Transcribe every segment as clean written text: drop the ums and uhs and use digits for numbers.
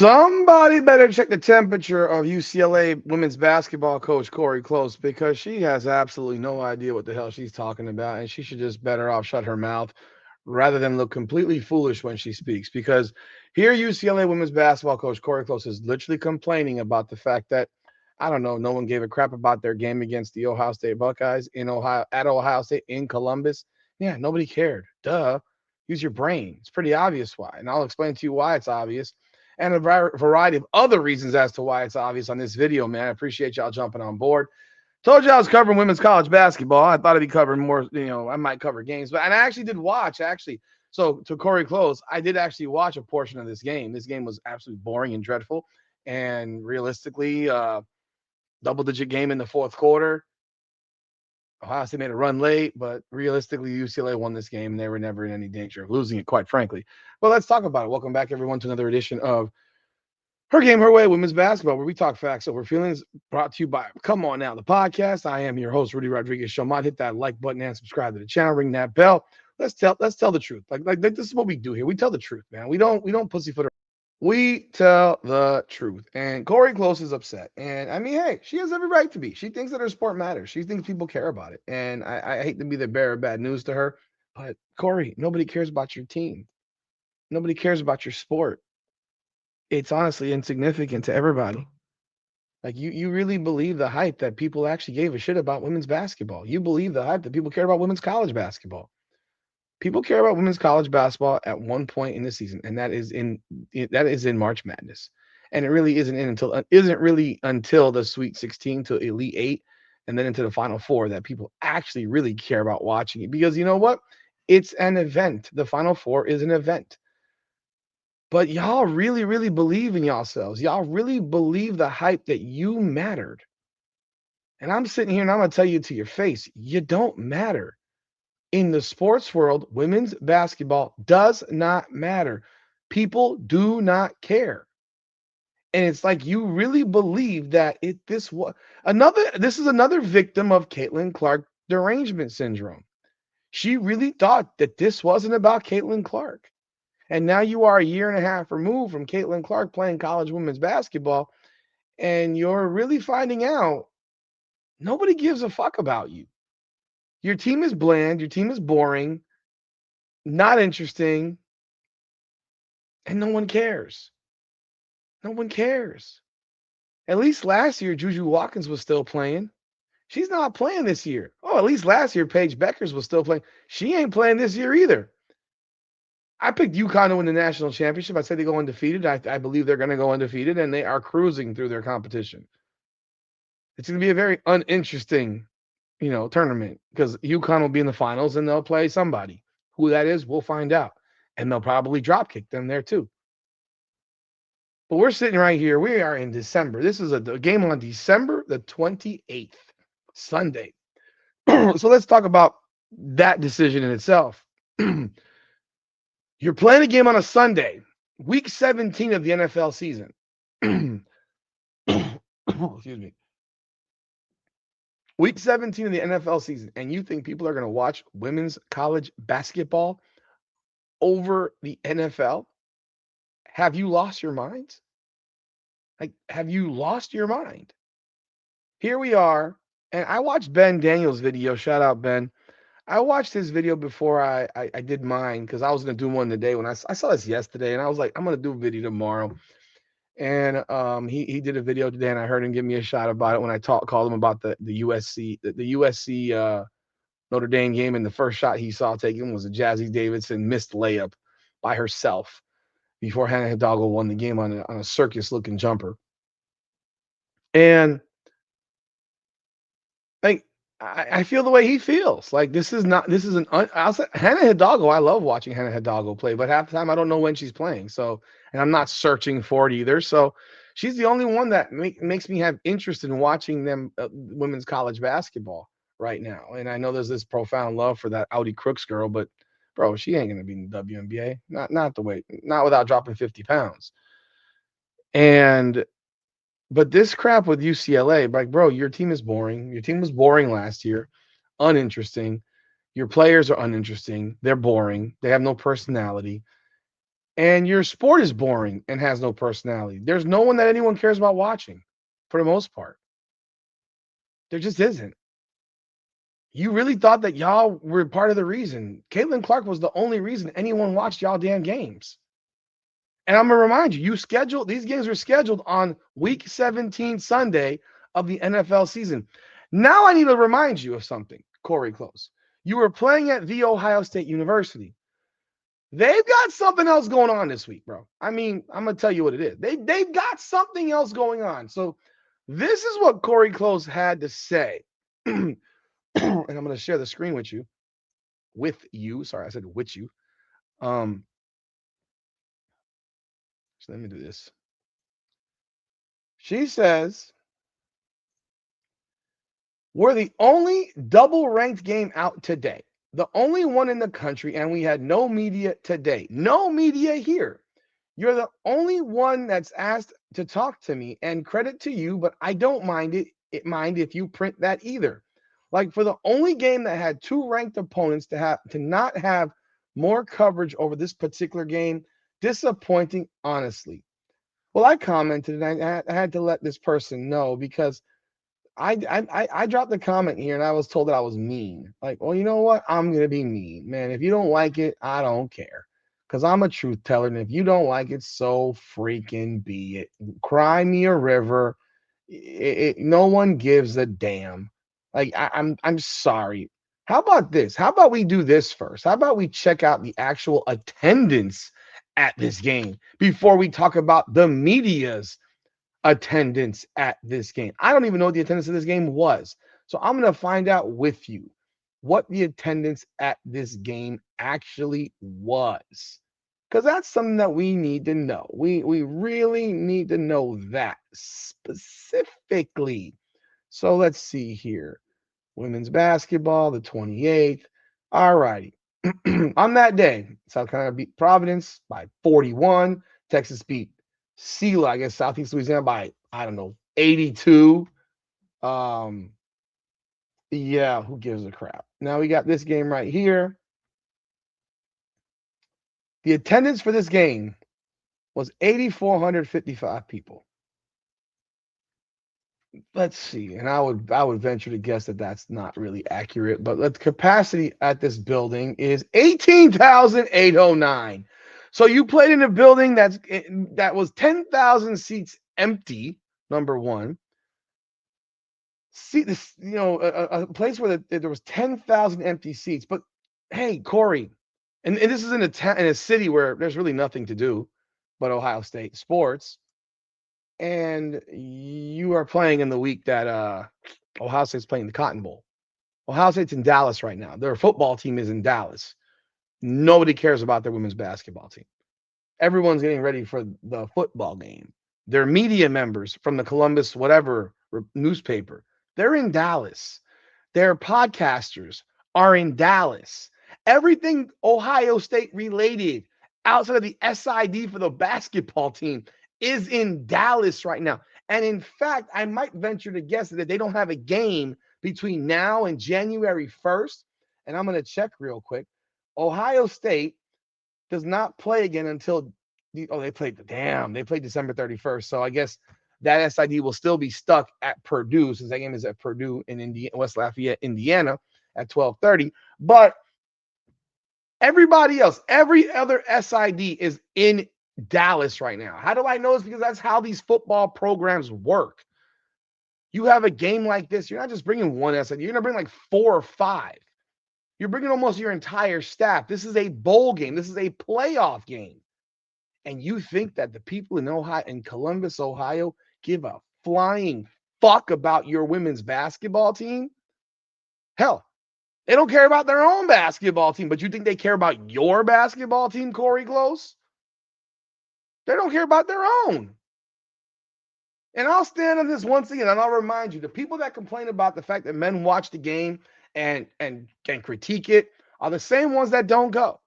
Somebody better check the temperature of UCLA women's basketball coach Cori Close because she has absolutely no idea what the hell she's talking about, and she should just better off shut her mouth rather than look completely foolish when she speaks. Because here, UCLA women's basketball coach Cori Close is literally complaining about the fact that I don't know, no one gave a crap about their game against the Ohio State Buckeyes in Ohio at Ohio State in Columbus. Yeah, nobody cared. Duh. Use your brain. It's pretty obvious why, and I'll explain to you why it's obvious and a variety of other reasons as to why it's obvious on this video, man. I appreciate y'all jumping on board. Told you I was covering women's college basketball. I thought I'd be covering more, I might cover games, but and I actually did watch, actually. So to Cori Close, I did actually watch a portion of this game. This game was absolutely boring and dreadful. And realistically, double-digit game in the fourth quarter. Ohio State made a run late, but realistically, UCLA won this game, and they were never in any danger of losing it, quite frankly. But let's talk about it. Welcome back, everyone, to another edition of Her Game, Her Way, Women's Basketball, where we talk facts over feelings, brought to you by Come On Now, the podcast. I am your host, Rudy Rodriguez. Showmont. Hit that like button and subscribe to the channel. Ring that bell. Let's tell the truth. Like this is what we do here. We tell the truth, man. We don't pussyfoot. We tell the truth. And Cori Close is upset. And I mean, hey, she has every right to be. She thinks that her sport matters. She thinks people care about it. And I hate to be the bearer of bad news to her, but Cori, nobody cares about your team. Nobody cares about your sport. It's honestly insignificant to everybody. Like you really believe the hype that people actually gave a shit about women's basketball. You believe the hype that people care about women's college basketball. People care about women's college basketball at one point in the season, and that is in March Madness. And it really isn't really until the Sweet 16 to Elite 8 and then into the Final Four that people actually really care about watching it. Because you know what? It's an event. The Final Four is an event. But y'all really, really believe in yourselves. Y'all really believe the hype that you mattered. And I'm sitting here and I'm going to tell you to your face, you don't matter. In the sports world, women's basketball does not matter. People do not care. And it's like you really believe that this is another victim of Caitlin Clark derangement syndrome. She really thought that this wasn't about Caitlin Clark. And now you are a year and a half removed from Caitlin Clark playing college women's basketball, and you're really finding out nobody gives a fuck about you. Your team is bland, your team is boring, not interesting, and no one cares. No one cares. At least last year, Juju Watkins was still playing. She's not playing this year. Oh, at least last year, Paige Beckers was still playing. She ain't playing this year either. I picked UConn to win the national championship. I said they go undefeated. I believe they're going to go undefeated, and they are cruising through their competition. It's going to be a very uninteresting, tournament because UConn will be in the finals and they'll play somebody. Who that is, we'll find out. And they'll probably drop kick them there too. But we're sitting right here. We are in December. This is a game on December the 28th, Sunday. So let's talk about that decision in itself. You're playing a game on a Sunday, week 17 of the NFL season. Excuse me. Week 17 of the NFL season, and you think people are going to watch women's college basketball over the NFL? Have you lost your mind? Have you lost your mind? Here we are, and I watched Ben Daniels' video. Shout out, Ben. I watched his video before I did mine because I was going to do one today. When I saw this yesterday, and I was like, I'm going to do a video tomorrow. And he did a video today, and I heard him give me a shot about it when I called him about the USC Notre Dame game, and the first shot he saw taken was a Jazzy Davidson missed layup by herself before Hannah Hidalgo won the game on a circus-looking jumper. And I feel the way he feels. Like Hannah Hidalgo. I love watching Hannah Hidalgo play, but half the time I don't know when she's playing. So, and I'm not searching for it either. So, she's the only one that makes me have interest in watching them women's college basketball right now. And I know there's this profound love for that Audi Crooks girl, but bro, she ain't gonna be in the WNBA. Not without dropping 50 pounds. But this crap with UCLA, like, bro, your team is boring. Your team was boring last year, uninteresting. Your players are uninteresting. They're boring. They have no personality. and your sport is boring and has no personality. There's no one that anyone cares about watching for the most part. There just isn't. You really thought that y'all were part of the reason. Caitlin Clark was the only reason anyone watched y'all damn games. And I'm gonna remind you, these games were scheduled on week 17 Sunday of the NFL season. Now I need to remind you of something, Cori Close. You were playing at The Ohio State University. They've got something else going on this week, bro. I mean, I'm gonna tell you what it is. They've got something else going on. So this is what Cori Close had to say. And I'm gonna share the screen with you. Sorry, I said with you. So let me do this. She says, we're the only double ranked game out today, the only one in the country, and we had no media today. No media here. You're the only one that's asked to talk to me, and credit to you, but I don't mind if you print that either. Like, for the only game that had two ranked opponents to not have more coverage over this particular game, disappointing, honestly. Well, I commented, and I had to let this person know, because I dropped the comment here, and I was told that I was mean. Like, well, you know what? I'm gonna be mean, man. If you don't like it, I don't care, because I'm a truth teller, and if you don't like it, so freaking be it. Cry me a river. No one gives a damn. Like, I'm sorry. How about this? How about we do this first? How about we check out the actual attendance at this game before we talk about the media's attendance at this game? I don't even know what the attendance of this game was. So I'm going to find out with you what the attendance at this game actually was. Because that's something that we need to know. We really need to know that specifically. So let's see here. Women's basketball, the 28th. All righty. On that day, South Carolina beat Providence by 41. Texas beat SELA, I guess Southeast Louisiana, by, I don't know, 82. Yeah, who gives a crap? Now we got this game right here. The attendance for this game was 8,455 people. Let's see, and I would venture to guess that that's not really accurate, but the capacity at this building is 18,809. So you played in a building that was 10,000 seats empty. Number one, see this, a place where there was 10,000 empty seats. But hey, Cori, and this is in a city where there's really nothing to do but Ohio State sports. And you are playing in the week that Ohio State's playing the Cotton Bowl. Ohio State's in Dallas right now. Their football team is in Dallas. Nobody cares about their women's basketball team. Everyone's getting ready for the football game. Their media members from the Columbus whatever newspaper, they're in Dallas. Their podcasters are in Dallas. Everything Ohio State related outside of the SID for the basketball team is in Dallas right now. And in fact, I might venture to guess that they don't have a game between now and January 1st. And I'm going to check real quick. Ohio State does not play again until they played December 31st. So I guess that SID will still be stuck at Purdue, since that game is at Purdue in West Lafayette, Indiana at 12:30. But everybody else, every other SID is in Dallas right now. How do I know this? Because that's how these football programs work. You have a game like this, you're not just bringing one SID, you're going to bring like 4 or 5. You're bringing almost your entire staff. This is a bowl game. This is a playoff game. And you think that the people in Columbus, Ohio, give a flying fuck about your women's basketball team? Hell, they don't care about their own basketball team, but you think they care about your basketball team, Cori Close? They don't care about their own. And I'll stand on this once again, and I'll remind you, the people that complain about the fact that men watch the game and critique it are the same ones that don't go.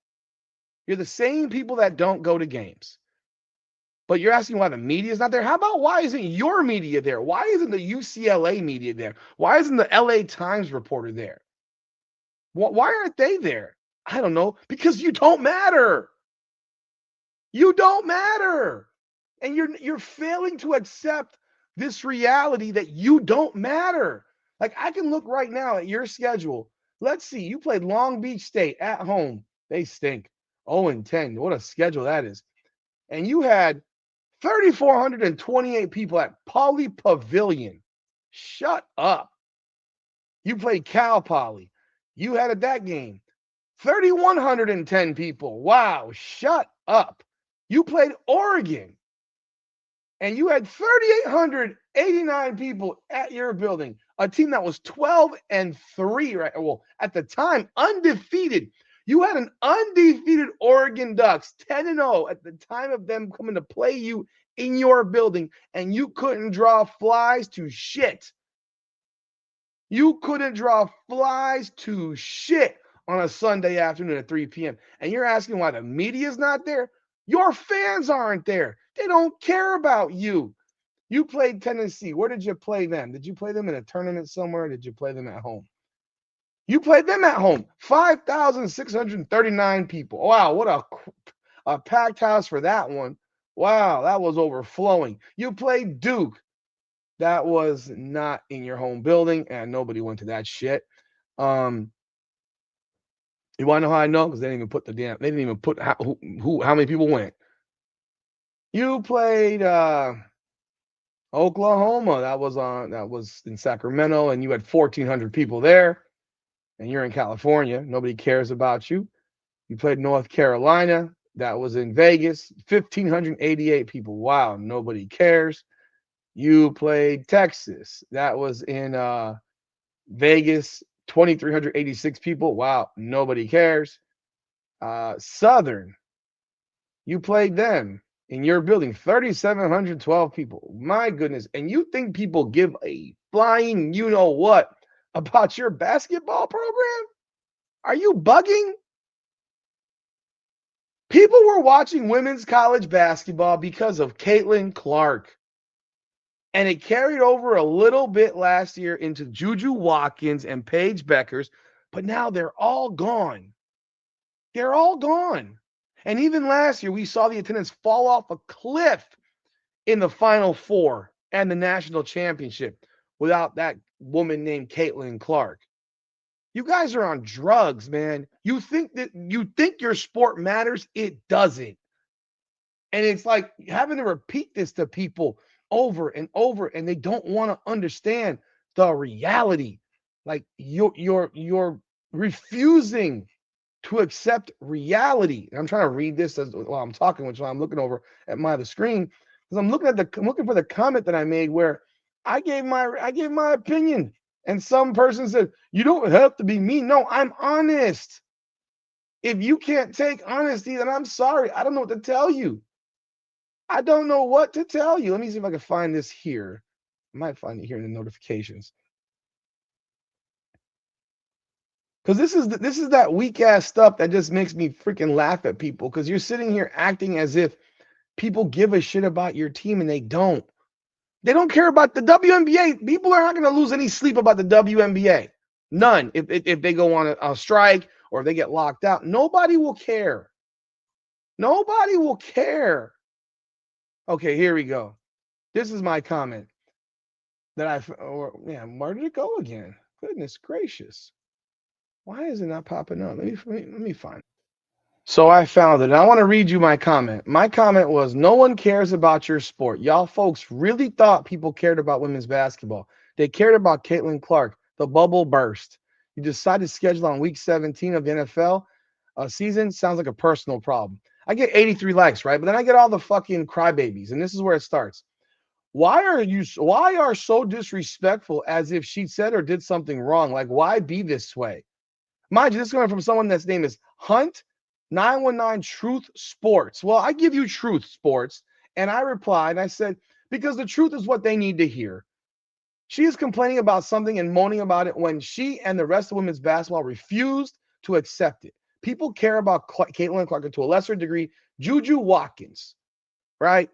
You're the same people that don't go to games. But you're asking why the media is not there? How about why isn't your media there? Why isn't the UCLA media there? Why isn't the LA Times reporter there? Why aren't they there? I don't know. Because you don't matter. You don't matter. And you're failing to accept this reality that you don't matter. Like I can look right now at your schedule. Let's see. You played Long Beach State at home. They stink. 0-10. What a schedule that is. And you had 3,428 people at Poly Pavilion. Shut up. You played Cal Poly. You had that game. 3,110 people. Wow. Shut up. You played Oregon. And you had 3,889 people at your building, a team that was 12-3, right? Well, at the time, undefeated. You had an undefeated Oregon Ducks, 10-0 at the time of them coming to play you in your building, and you couldn't draw flies to shit. You couldn't draw flies to shit on a Sunday afternoon at 3 p.m. And you're asking why the media's not there? Your fans aren't there. They don't care about you. You played Tennessee. Where did you play them? Did you play them in a tournament somewhere? Or did you play them at home? You played them at home. 5,639 people. Wow, what a packed house for that one. Wow, that was overflowing. You played Duke. That was not in your home building, and nobody went to that shit. You want to know how I know? Because they didn't even put they didn't even put how many people went. You played Oklahoma. That was in Sacramento, and you had 1,400 people there, and you're in California. Nobody cares about you. You played North Carolina. That was in Vegas. 1,588 people. Wow, nobody cares. You played Texas. That was in Vegas. 2,386 people. Wow, nobody cares. Southern. You played them in your building, 3,712 people. My goodness. And you think people give a flying you know what about your basketball program? Are you bugging? People were watching women's college basketball because of Caitlin Clark. And it carried over a little bit last year into Juju Watkins and Paige Beckers, but now they're all gone. They're all gone. And even last year, we saw the attendance fall off a cliff in the Final Four and the national championship without that woman named Caitlin Clark. You guys are on drugs, man. You think your sport matters? It doesn't. And it's like having to repeat this to people over and over, and they don't want to understand the reality. Like you're refusing to accept reality. And I'm trying to read this while I'm talking, which I'm looking over at the screen because I'm looking for the comment that I made where I gave my opinion, and some person said you don't have to be mean. No, I'm honest. If you can't take honesty, then I'm sorry. I don't know what to tell you. I don't know what to tell you. Let me see if I can find this here. I might find it here in the notifications. Because this is that weak ass stuff that just makes me freaking laugh at people. Because you're sitting here acting as if people give a shit about your team, and they don't. They don't care about the WNBA. People are not going to lose any sleep about the WNBA. None. If they go on a strike or if they get locked out, nobody will care. Nobody will care. Okay, here we go. This is my comment that where did it go again? Goodness gracious. Why is it not popping up? Let me find it. So I found it. I want to read you my comment. My comment was, no one cares about your sport. Y'all folks really thought people cared about women's basketball. They cared about Caitlin Clark. The bubble burst. You decided to schedule on week 17 of the NFL season. Sounds like a personal problem. I get 83 likes, right? But then I get all the fucking crybabies. And this is where it starts. Why are so disrespectful as if she said or did something wrong? Like, why be this way? Mind you, this is coming from someone that's name is Hunt 919 Truth Sports. Well, I give you Truth Sports. And I replied, and I said, because the truth is what they need to hear. She is complaining about something and moaning about it when she and the rest of women's basketball refused to accept it. People care about Caitlin Clark, and to a lesser degree, Juju Watkins, right?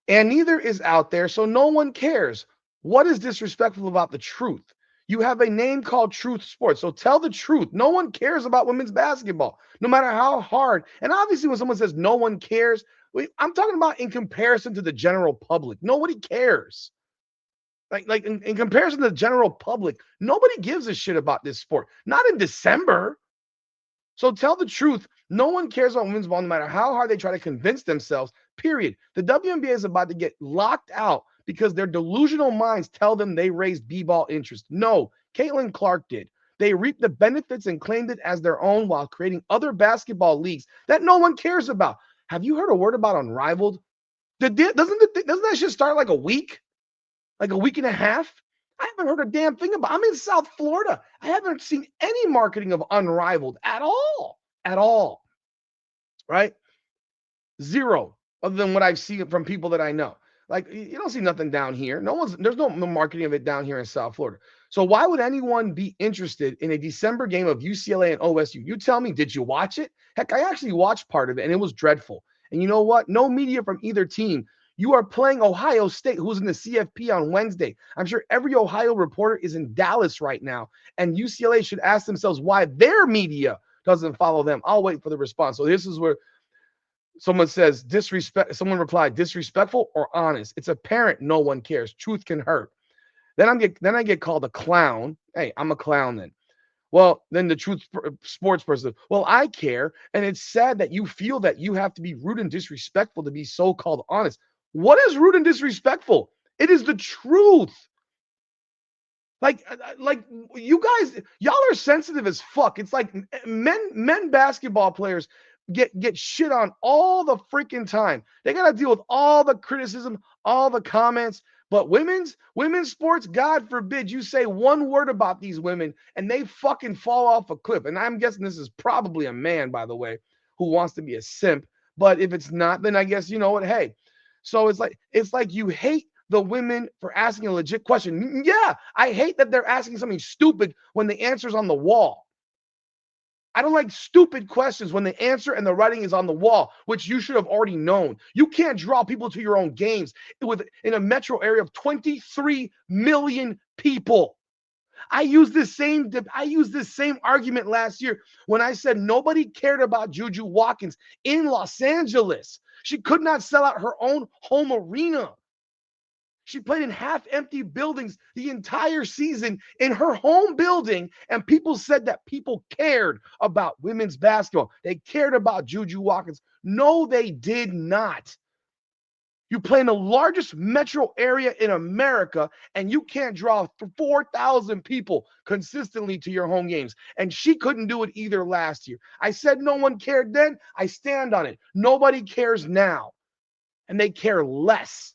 And neither is out there, so no one cares. What is disrespectful about the truth? You have a name called Truth Sports. So tell the truth. No one cares about women's basketball, no matter how hard. And obviously, when someone says no one cares, I'm talking about in comparison to the general public. Nobody cares. Like in comparison to the general public, nobody gives a shit about this sport. Not in December. So tell the truth. No one cares about women's ball, no matter how hard they try to convince themselves. Period. The WNBA is about to get locked out because their delusional minds tell them they raised b-ball interest. No, Caitlin Clark did. They reaped the benefits and claimed it as their own while creating other basketball leagues that no one cares about. Have you heard a word about Unrivaled? Doesn't that shit start like a week and a half? I haven't heard a damn thing about. I'm in South Florida. I haven't seen any marketing of Unrivaled at all, right? Zero, other than what I've seen from people that I know. Like you don't see nothing down here. There's no marketing of it down here in South Florida. So why would anyone be interested in a December game of UCLA and OSU? You tell me, did you watch it? Heck, I actually watched part of it and it was dreadful. And you know what? No media from either team. You are playing Ohio State, who's in the CFP on Wednesday. I'm sure every Ohio reporter is in Dallas right now. And UCLA should ask themselves why their media doesn't follow them. I'll wait for the response. So this is where someone says disrespect. Someone replied, disrespectful or honest? It's apparent no one cares. Truth can hurt. Then I get called a clown. Hey, I'm a clown then. Well, then the truth sports person. Well, I care. And it's sad that you feel that you have to be rude and disrespectful to be so-called honest. What is rude and disrespectful? It is the truth. Like you guys, y'all are sensitive as fuck. It's like men basketball players get shit on all the freaking time. They got to deal with all the criticism, all the comments. But women's sports, God forbid you say one word about these women and they fucking fall off a cliff. And I'm guessing this is probably a man, by the way, who wants to be a simp. But if it's not, then I guess you know what? Hey, so it's like you hate the women for asking a legit question. Yeah, I hate that they're asking something stupid when the answer's on the wall. I don't like stupid questions when the answer and the writing is on the wall, which you should have already known. You can't draw people to your own games in a metro area of 23 million people. I used this same argument last year when I said nobody cared about Juju Watkins in Los Angeles. She could not sell out her own home arena. She played in half-empty buildings the entire season in her home building, and people said that people cared about women's basketball. They cared about Juju Watkins. No, they did not. You play in the largest metro area in America, and you can't draw 4,000 people consistently to your home games. And she couldn't do it either last year. I said no one cared then. I stand on it. Nobody cares now, and they care less.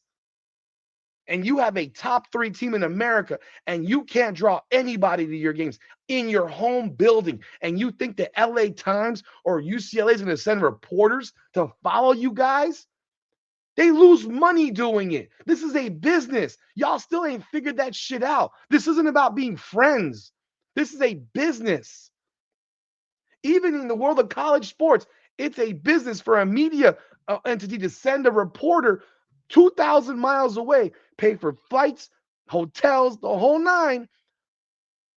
And you have a top 3 team in America, and you can't draw anybody to your games in your home building. And you think the LA Times or UCLA is going to send reporters to follow you guys? They lose money doing it. This is a business. Y'all still ain't figured that shit out. This isn't about being friends. This is a business. Even in the world of college sports, it's a business for a media entity to send a reporter 2,000 miles away, pay for flights, hotels, the whole nine,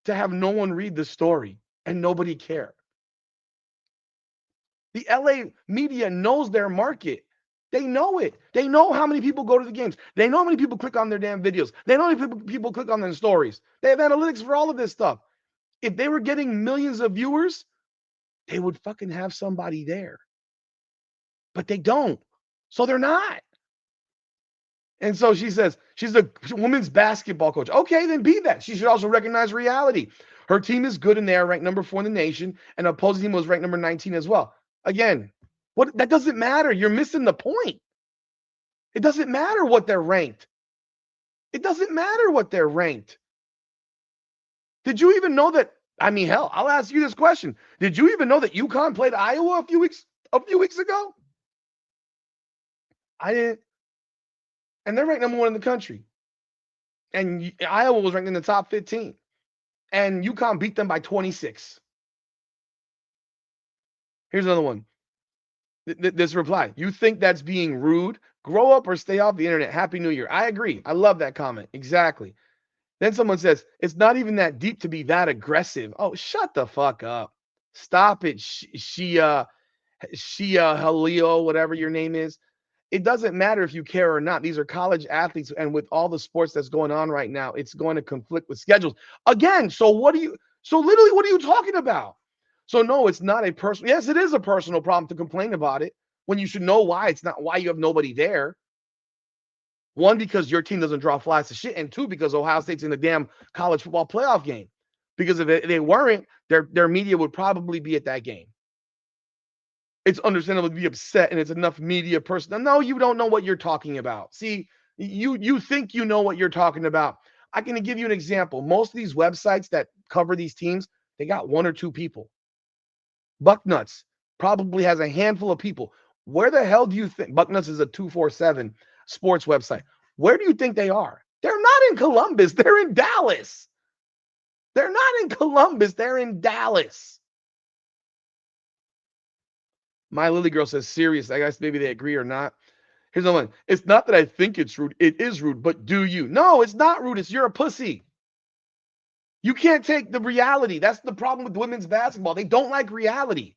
to have no one read the story and nobody care. The LA media knows their market. They know it. They know how many people go to the games. They know how many people click on their damn videos. They know how many people click on their stories. They have analytics for all of this stuff. If they were getting millions of viewers, they would fucking have somebody there. But they don't. So they're not. And so she says she's a women's basketball coach. Okay, then be that. She should also recognize reality. Her team is good and they are ranked number 4 in the nation, and opposing team was ranked number 19 as well. Again, that doesn't matter. You're missing the point. It doesn't matter what they're ranked. It doesn't matter what they're ranked. Did you even know that? I mean, hell, I'll ask you this question. Did you even know that UConn played Iowa a few weeks ago? I didn't. And they're ranked number 1 in the country. And Iowa was ranked in the top 15. And UConn beat them by 26. Here's another one. This reply. You think that's being rude? Grow up or stay off the internet. Happy New Year. I agree. I love that comment. Exactly. Then someone says, it's not even that deep to be that aggressive. Oh, shut the fuck up. Stop it, Shia Halio, whatever your name is. It doesn't matter if you care or not. These are college athletes, and with all the sports that's going on right now, it's going to conflict with schedules. Again, so literally, what are you talking about? So no, it's not a personal. Yes, it is a personal problem to complain about it when you should know why. It's not why you have nobody there. One, because your team doesn't draw flies to shit, and two, because Ohio State's in the damn college football playoff game. Because if they weren't, their media would probably be at that game. It's understandable to be upset, and it's enough media person. No, you don't know what you're talking about. See, you think you know what you're talking about. I can give you an example. Most of these websites that cover these teams, they got one or two people. Bucknuts probably has a handful of people. Where the hell do you think Bucknuts is a 247 sports website? Where do you think they are? They're not in Columbus. They're in Dallas. They're not in Columbus. They're in Dallas. My Lily Girl says, serious. I guess maybe they agree or not. Here's the one. It's not that I think it's rude. It is rude, but do you? No, it's not rude. It's you're a pussy. You can't take the reality. That's the problem with women's basketball. They don't like reality.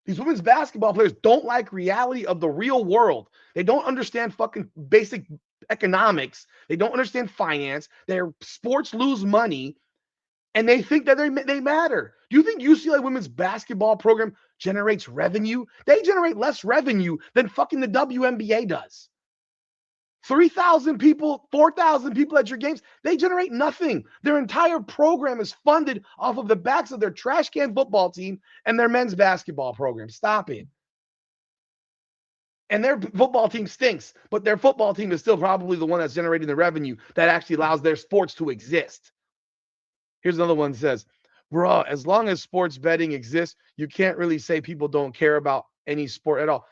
These women's basketball players don't like reality of the real world. They don't understand fucking basic economics. They don't understand finance. Their sports lose money, and they think that they matter. Do you think UCLA women's basketball program generates revenue? They generate less revenue than fucking the WNBA does. 3,000 people, 4,000 people at your games, they generate nothing. Their entire program is funded off of the backs of their trash can football team and their men's basketball program. Stop it. And their football team stinks, but their football team is still probably the one that's generating the revenue that actually allows their sports to exist. Here's another one that says, bro, as long as sports betting exists, you can't really say people don't care about any sport at all.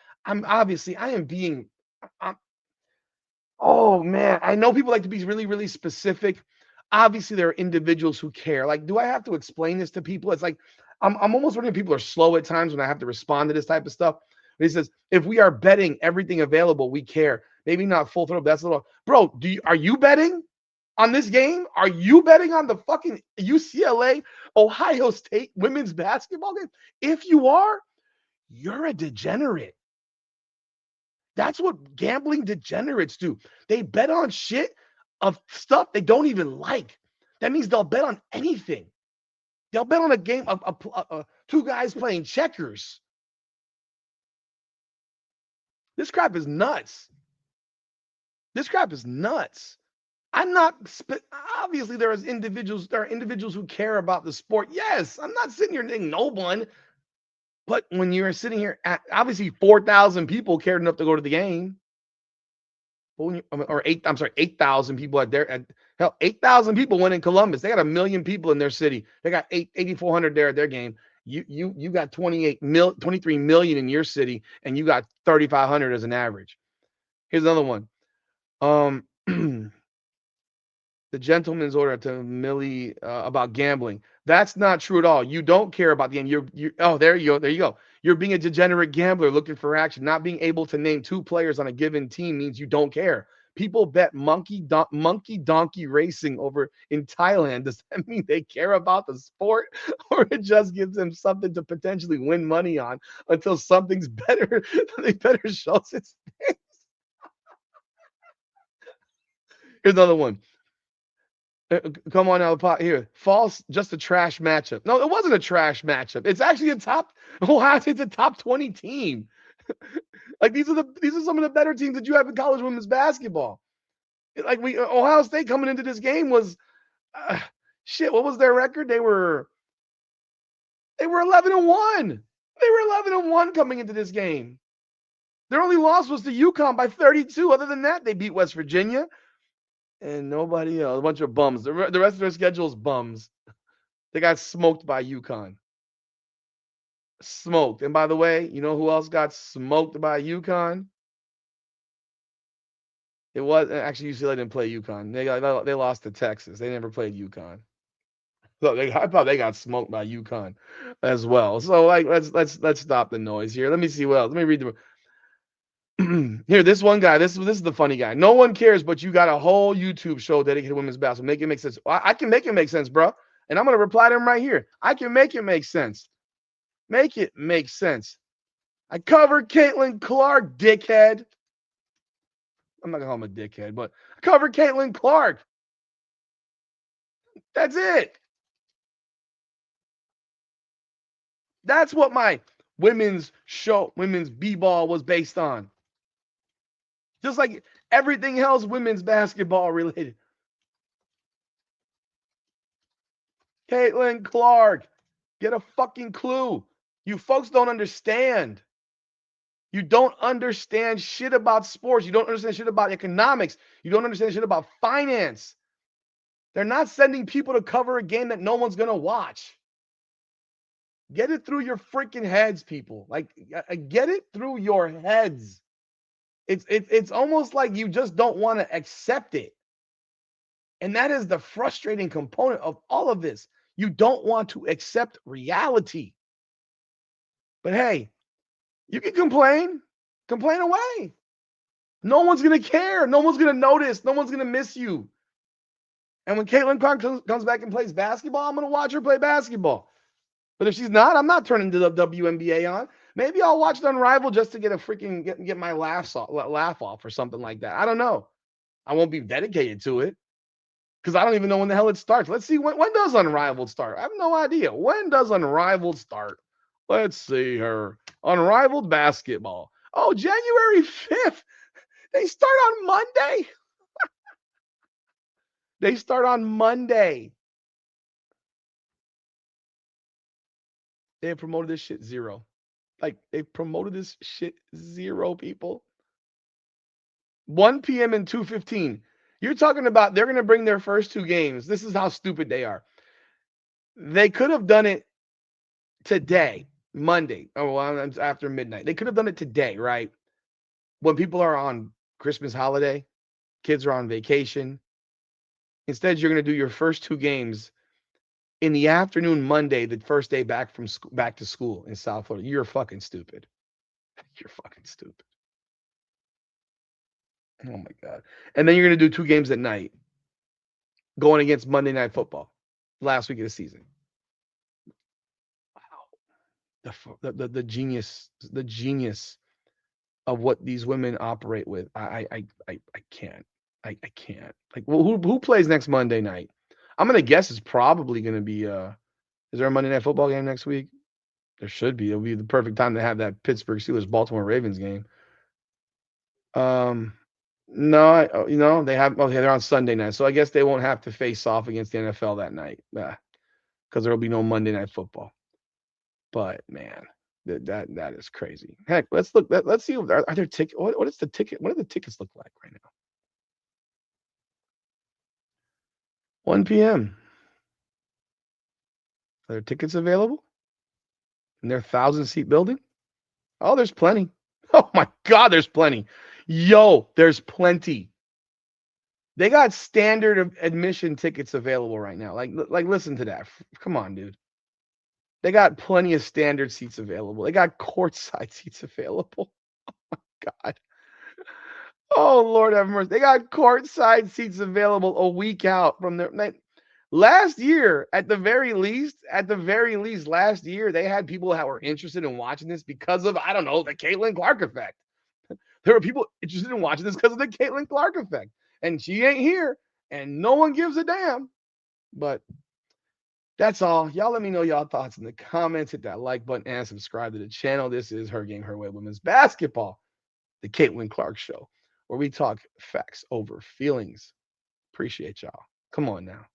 Oh man, I know people like to be really, really specific. Obviously, there are individuals who care. Like, do I have to explain this to people? It's like I'm almost wondering if people are slow at times when I have to respond to this type of stuff. But he says, if we are betting everything available, we care. Maybe not full throw, but that's a little. Bro, are you betting on this game? Are you betting on the fucking UCLA Ohio State women's basketball game? If you are, you're a degenerate. That's what gambling degenerates do. They bet on shit of stuff they don't even like. That means they'll bet on anything. They'll bet on a game of two guys playing checkers. This crap is nuts. This crap is nuts. I'm not obviously there are individuals who care about the sport. Yes, I'm not sitting here saying no one. But when you're sitting here, obviously 4,000 people cared enough to go to the game. Or 8,000 people at hell, 8,000 people went in Columbus. They got 1 million people in their city. They got 8,400 there at their game. You got 23 million in your city, and you got 3,500 as an average. Here's another one. The gentleman's order to Millie about gambling. That's not true at all. You don't care about the end. There you go. You're being a degenerate gambler looking for action. Not being able to name two players on a given team means you don't care. People bet monkey donkey racing over in Thailand. Does that mean they care about the sport, or it just gives them something to potentially win money on until something's better? They better show its face. Here's another one. Come on now, here. False, just a trash matchup. No, it wasn't a trash matchup. It's actually Ohio State's a top 20 team. Like these are some of the better teams that you have in college women's basketball. Like Ohio State coming into this game was shit. What was their record? They were 11-1. They were 11-1 coming into this game. Their only loss was to UConn by 32. Other than that, they beat West Virginia. And nobody else, a bunch of bums. The rest of their schedule is bums. They got smoked by UConn. Smoked. And by the way, you know who else got smoked by UConn? It was actually UCLA didn't play UConn. They lost to Texas. They never played UConn. So I thought they got smoked by UConn as well. So like let's stop the noise here. Let me see what else. Let me read the Here, this one guy, this is the funny guy. No one cares, but you got a whole YouTube show dedicated to women's basketball. Make it make sense. I can make it make sense, bro. And I'm going to reply to him right here. I can make it make sense. Make it make sense. I covered Caitlin Clark, dickhead. I'm not going to call him a dickhead, but I covered Caitlin Clark. That's it. That's what my women's show, women's b-ball was based on. Just like everything else women's basketball related. Caitlin Clark, get a fucking clue. You folks don't understand. You don't understand shit about sports. You don't understand shit about economics. You don't understand shit about finance. They're not sending people to cover a game that no one's going to watch. Get it through your freaking heads, people. Like, get it through your heads. It's almost like you just don't want to accept it. And that is the frustrating component of all of this. You don't want to accept reality. But hey, you can complain. Complain away. No one's going to care. No one's going to notice. No one's going to miss you. And when Caitlin Clark comes back and plays basketball, I'm going to watch her play basketball. But if she's not, I'm not turning to the WNBA on. Maybe I'll watch the Unrivaled just to get a freaking get my laugh off or something like that. I don't know. I won't be dedicated to it because I don't even know when the hell it starts. Let's see, when does Unrivaled start? I have no idea. When does Unrivaled start? Let's see her. Unrivaled basketball. Oh, January 5th. They start on Monday. They start on Monday. They have promoted this shit zero. Like, they promoted this shit zero, people. 1 p.m. and 2:15. You're talking about they're going to bring their first two games. This is how stupid they are. They could have done it today, Monday. Oh, well, after midnight. They could have done it today, right? When people are on Christmas holiday, kids are on vacation. Instead, you're going to do your first two games in the afternoon Monday, the first day back from school, back to school in South Florida. You're fucking stupid. You're fucking stupid. Oh my God. And then you're going to do two games at night going against Monday Night Football last week of the season. Wow. The genius of what these women operate with. I can't. I can't. Like, well, who plays next Monday night? I'm going to guess it's probably going to be is there a Monday Night Football game next week? There should be. It'll be the perfect time to have that Pittsburgh Steelers Baltimore Ravens game. No, they have. Okay, they're on Sunday night, so I guess they won't have to face off against the NFL that night, because there will be no Monday Night Football. But man, that is crazy. Heck, let's look. Let's see. Are there tickets? What is the ticket? What do the tickets look like right now? 1 p.m. Are there tickets available in their 1,000-seat building? Oh, there's plenty. Oh my God, there's plenty. Yo, there's plenty. They got standard admission tickets available right now. Like, listen to that. Come on, dude. They got plenty of standard seats available. They got courtside seats available. Oh my God. Oh Lord have mercy. They got courtside seats available a week out from their last year. At the very least, last year they had people that were interested in watching this because of, I don't know, the Caitlin Clark effect. There were people interested in watching this because of the Caitlin Clark effect. And she ain't here, and no one gives a damn. But that's all. Y'all let me know y'all thoughts in the comments. Hit that like button and subscribe to the channel. This is Her Game, Her Way Women's Basketball, the Caitlin Clark Show, where we talk facts over feelings. Appreciate y'all. Come on now.